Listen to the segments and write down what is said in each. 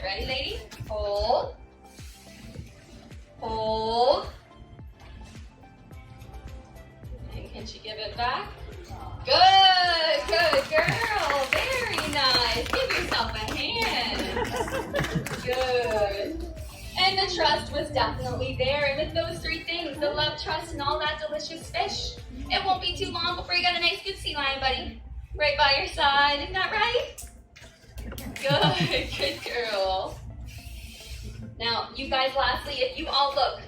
Ready, lady? Hold. Hold. And can she give it back? Good, good girl. Very nice. Give yourself a hand. Good. And the trust was definitely there. And with those three things, the love, trust, and all that delicious fish, it won't be too long before you got a nice good sea lion buddy right by your side. Isn't that right? Good, good girl. Now, you guys, lastly, if you all look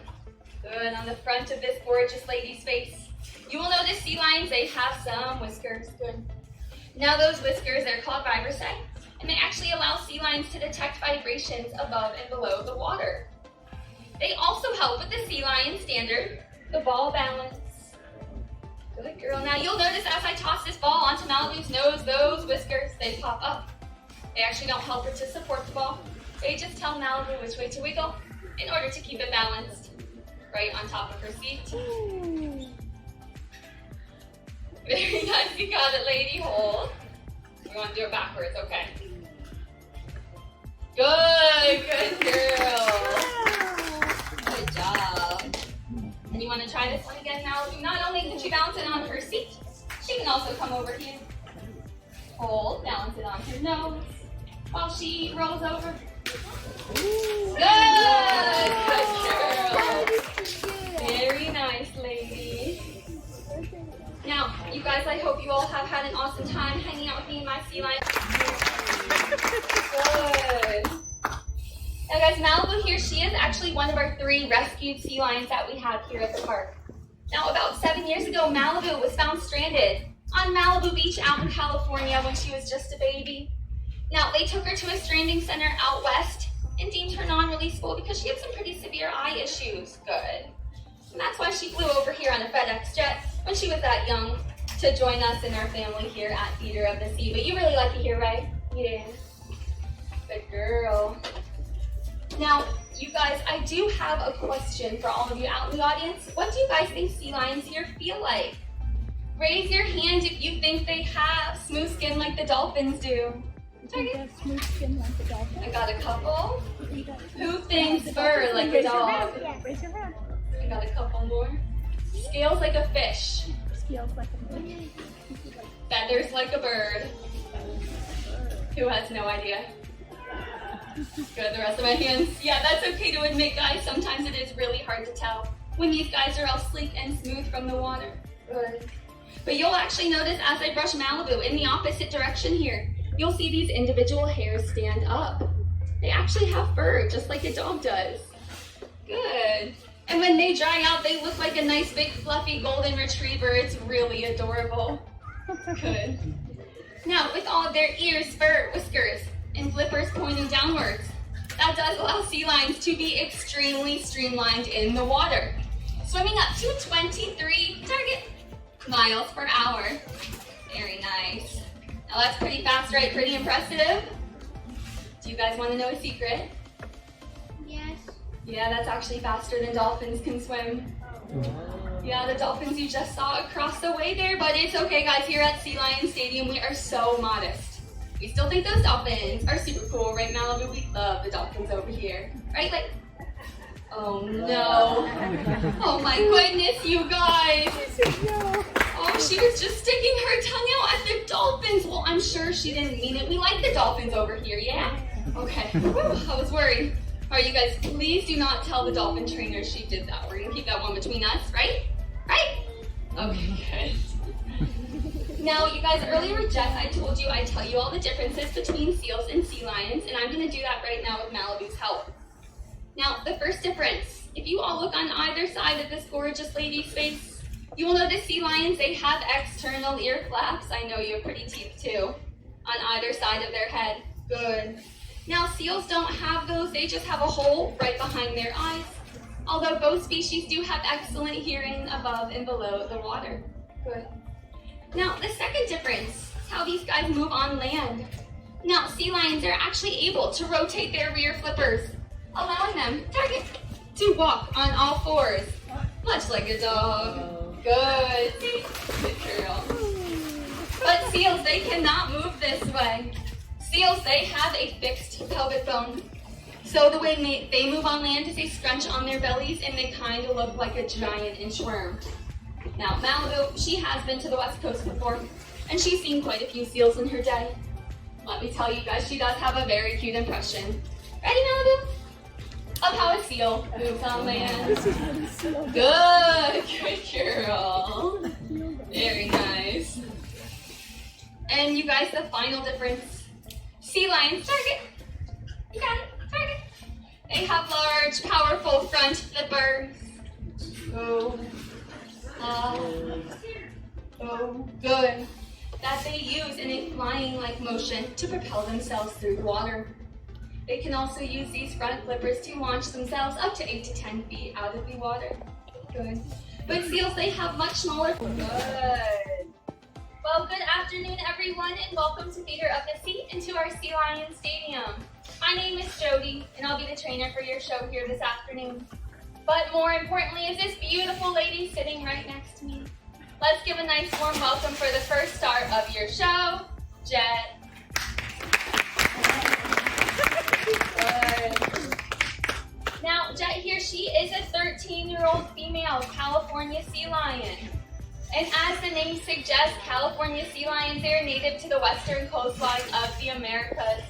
good on the front of this gorgeous lady's face, you will notice sea lions, they have some whiskers. Good. Now, those whiskers, they're called vibrissae, and they actually allow sea lions to detect vibrations above and below the water. They also help with the sea lion standard, the ball balance. Good girl. Now, you'll notice as I toss this ball onto Malibu's nose, those whiskers, they pop up. They actually don't help her to support the ball. They just tell Malibu which way to wiggle in order to keep it balanced right on top of her seat. Very nice, you got it, lady. Hold. We want to do it backwards, okay. Good, good girl. Good job. And you want to try this one again, Malibu? Not only can she balance it on her seat, she can also come over here. Hold, balance it on her nose while she rolls over. Good! Good girl! Very nice, lady. Now, you guys, I hope you all have had an awesome time hanging out with me and my sea lion. Good. Now, guys, Malibu here, she is actually one of our 3 rescued sea lions that we have here at the park. Now, about 7 years ago, Malibu was found stranded on Malibu Beach out in California when she was just a baby. Now, they took her to a stranding center out west and deemed her non-releasable because she had some pretty severe eye issues. Good. And that's why she flew over here on a FedEx jet when she was that young to join us and our family here at Theater of the Sea. But you really like it here, right? Yeah. Good girl. Now, you guys, I do have a question for all of you out in the audience. What do you guys think sea lions here feel like? Raise your hand if you think they have smooth skin like the dolphins do. Smooth skin like the dolphin. I got a couple. Who thinks fur like a dog? Yeah, raise your hand. I got a couple more. Scales like a fish. Scales like a fish. Feathers like a bird. Who has no idea? Good, the rest of my hands. Yeah, that's okay to admit, guys. Sometimes it is really hard to tell when these guys are all sleek and smooth from the water. Good. But you'll actually notice as I brush Malibu in the opposite direction here, you'll see these individual hairs stand up. They actually have fur, just like a dog does. Good. And when they dry out, they look like a nice big fluffy golden retriever. It's really adorable. Good. Now, with all of their ears, fur, whiskers, and flippers pointing downwards, that does allow sea lions to be extremely streamlined in the water, swimming up to 23 miles per hour. Very nice. Now that's pretty fast, right? Pretty impressive. Do you guys want to know a secret? Yes. Yeah, that's actually faster than dolphins can swim. Yeah, the dolphins you just saw across the way there, but it's okay, guys. Here at Sea Lion Stadium, we are so modest. We still think those dolphins are super cool, right, Malibu? We love the dolphins over here, right? Like, oh no. Oh my goodness, you guys. Oh, she was just sticking her tongue out at the dolphins. Well, I'm sure she didn't mean it. We like the dolphins over here, yeah? Okay, I was worried. All right, you guys, please do not tell the dolphin trainer she did that. We're gonna keep that one between us, right? Right? Okay, good. Now, you guys, earlier, Jess, I told you I'd tell you all the differences between seals and sea lions, and I'm gonna do that right now with Malibu's help. Now, the first difference, if you all look on either side of this gorgeous lady's face, you will notice sea lions, they have external ear flaps. I know you have pretty teeth too, on either side of their head. Good. Now, seals don't have those, they just have a hole right behind their eyes, although both species do have excellent hearing above and below the water. Good. Now, the second difference is how these guys move on land. Now, sea lions are actually able to rotate their rear flippers, allowing them to walk on all fours, much like a dog. Good. See? Good girl. But seals, they cannot move this way. Seals, they have a fixed pelvic bone, So the way they move on land is they scrunch on their bellies and they kind of look like a giant inchworm. Now Malibu, she has been to the West Coast before, and she's seen quite a few seals in her day. Let me tell you guys, she does have a very cute impression. Ready, Malibu? Of how a seal moves on land. Good girl. Very nice. And you guys, the final difference. Sea lions, target. You got it, target. They have large, powerful front flippers. Oh, good. That they use in a flying-like motion to propel themselves through the water. They can also use these front flippers to launch themselves up to 8 to 10 feet out of the water. Good. But seals, they have much smaller. Good. Well, good afternoon, everyone, and welcome to Theater of the Sea and to our Sea Lion Stadium. My name is Jody, and I'll be the trainer for your show here this afternoon. But more importantly is this beautiful lady sitting right next to me. Let's give a nice warm welcome for the first star of your show, Jet. Good. Now, Jet here, she is a 13-year-old female California sea lion. And as the name suggests, California sea lions, they're native to the western coastline of the Americas,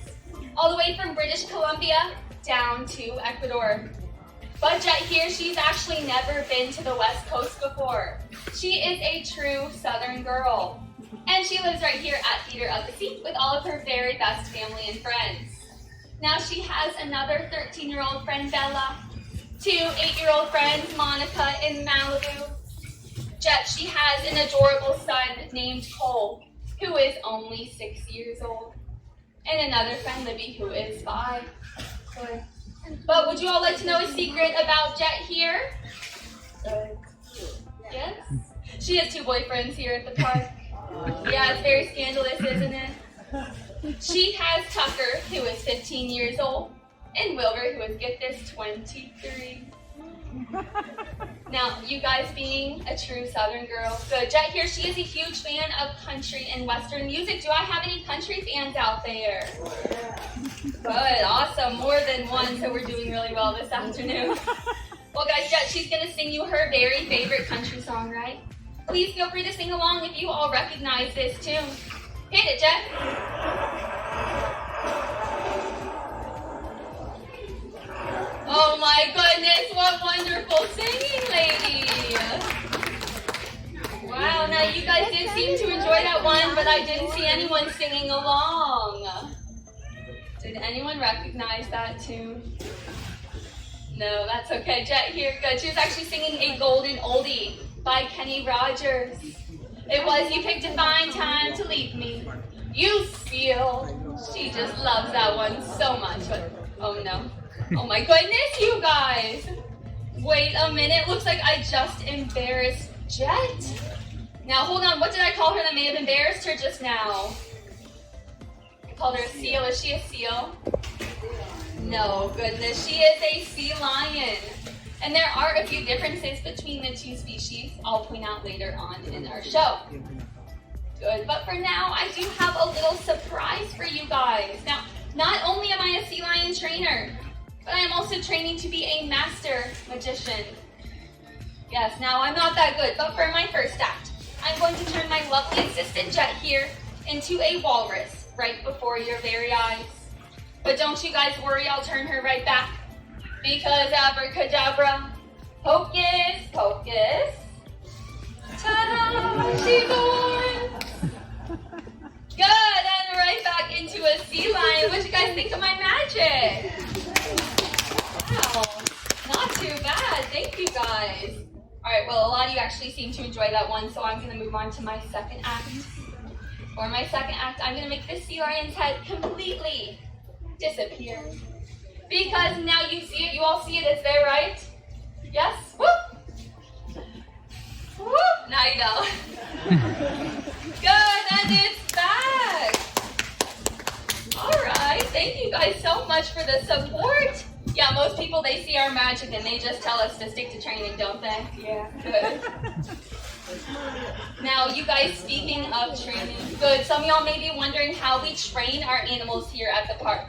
all the way from British Columbia down to Ecuador. But Jet here, she's actually never been to the West Coast before. She is a true Southern girl. And she lives right here at Theater of the Sea with all of her very best family and friends. Now she has another 13-year-old friend, Bella, 2 8-year-old friends, Monica and Malibu. Jet, she has an adorable son named Cole, who is only 6 years old. And another friend, Libby, who is 5. Good. But would you all like to know a secret about Jet here? Yes? She has 2 boyfriends here at the park. Yeah, it's very scandalous, isn't it? She has Tucker, who is 15 years old, and Wilbur, who is, get this, 23. Now, you guys being a true Southern girl, good. Jet here, she is a huge fan of country and Western music. Do I have any country fans out there? Good, awesome, more than one, so we're doing really well this afternoon. Well, guys, Jet, she's going to sing you her very favorite country song, right? Please feel free to sing along if you all recognize this tune. Hit it, Jet. Oh my goodness, what wonderful singing, lady. Wow, now you guys did seem to enjoy that one, but I didn't see anyone singing along. Did anyone recognize that tune? No, that's okay. Jet here, good. She was actually singing a golden oldie by Kenny Rogers. It was, you picked a fine time to leave me. You feel. She just loves that one so much. But, oh no. Oh my goodness, you guys. Wait a minute. Looks like I just embarrassed Jet. Now, hold on. What did I call her that may have embarrassed her just now? I called her a seal. Is she a seal? No, goodness. She is a sea lion. And there are a few differences between the 2 species I'll point out later on in our show. Good, but for now, I do have a little surprise for you guys. Now, not only am I a sea lion trainer, but I am also training to be a master magician. Yes, now I'm not that good, but for my first act, I'm going to turn my lovely assistant Jet here into a walrus right before your very eyes. But don't you guys worry, I'll turn her right back. Because abracadabra, hocus pocus, ta-da, she's a walrus. Good, and right back into a sea lion. What do you guys think of my magic? Wow, not too bad. Thank you guys. All right, well, a lot of you actually seem to enjoy that one, so I'm going to move on to my second act. For my second act, I'm going to make this sea lion's head completely disappear. Because now you see it, you all see it, it's there, right? Yes? Whoop! Whoop! Now you know. Good, and it's back! Alright, thank you guys so much for the support. Yeah, most people, they see our magic and they just tell us to stick to training, don't they? Yeah, good. Now, you guys, speaking of training, good, some of y'all may be wondering how we train our animals here at the park.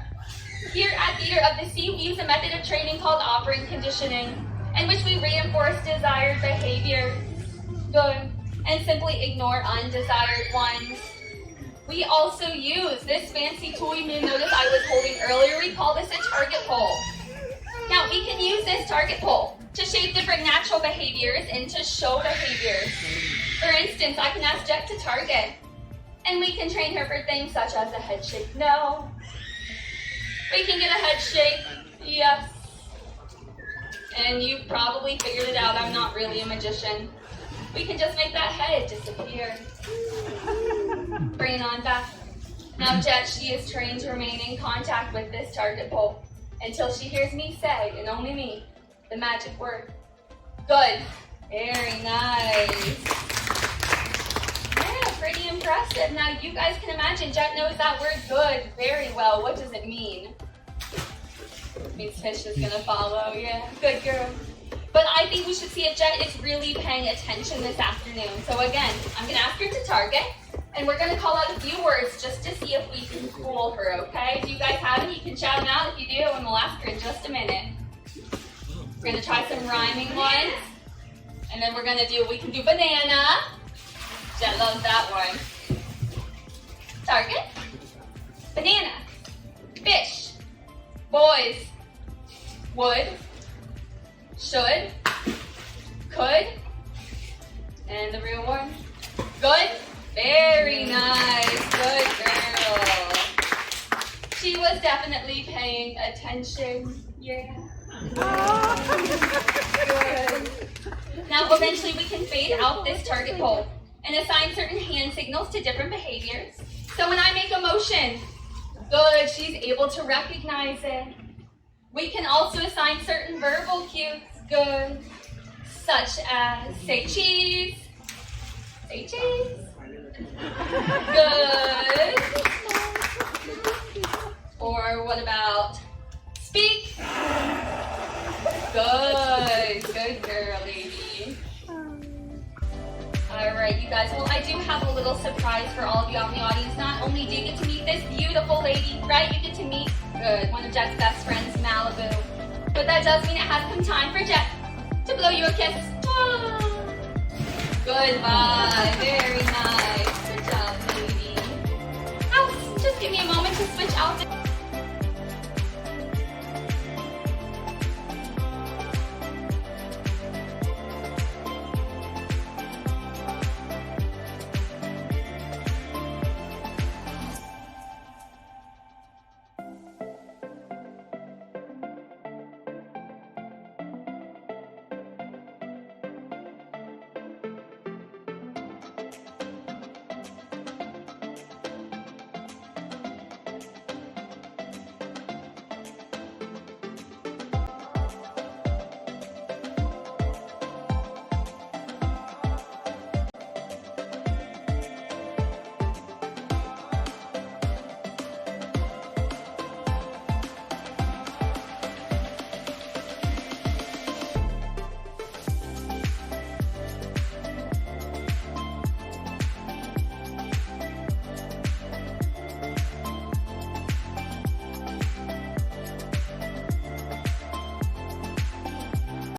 Here at Theater of the Sea, we use a method of training called operant conditioning, in which we reinforce desired behavior. Good. And simply ignore undesired ones. We also use this fancy tool you may notice I was holding earlier. We call this a target pole. Now, we can use this target pole to shape different natural behaviors and to show behaviors. For instance, I can ask Jet to target, and we can train her for things such as a head shake, no. We can get a head shake, yes. And you've probably figured it out, I'm not really a magician. We can just make that head disappear. Bring it on back. Now Jet, she is trained to remain in contact with this target pole until she hears me say, and only me, the magic word. Good. Very nice. Yeah, pretty impressive. Now you guys can imagine Jet knows that word good very well. What does it mean? It means fish is gonna follow, yeah. Good girl. But I think we should see if Jet is really paying attention this afternoon. So again, I'm gonna ask her to target, and we're gonna call out a few words just to see if we can fool her, okay? Do you guys have it? You can shout them out if you do, and we'll ask her in just a minute. We're gonna try some rhyming ones, and then we can do banana. Jet loves that one. Target, banana, fish, boys, would, should, could, and the real one. Good. Very nice. Good girl. She was definitely paying attention. Yeah. Good. Now, eventually we can fade out this target pole and assign certain hand signals to different behaviors. So when I make a motion, good, she's able to recognize it. We can also assign certain verbal cues, good, such as say cheese, say cheese, good, or what about speak, good, good girl, lady. All right, you guys, well, I do have a little surprise for all of you out in the audience. Not only do you get to meet this beautiful lady, right, you get to meet, good, one of Jet's best friends, Malibu. But that does mean it has come time for Jet to blow you a kiss. Ah. Goodbye, very nice. Good job, baby. House, just give me a moment to switch outfits.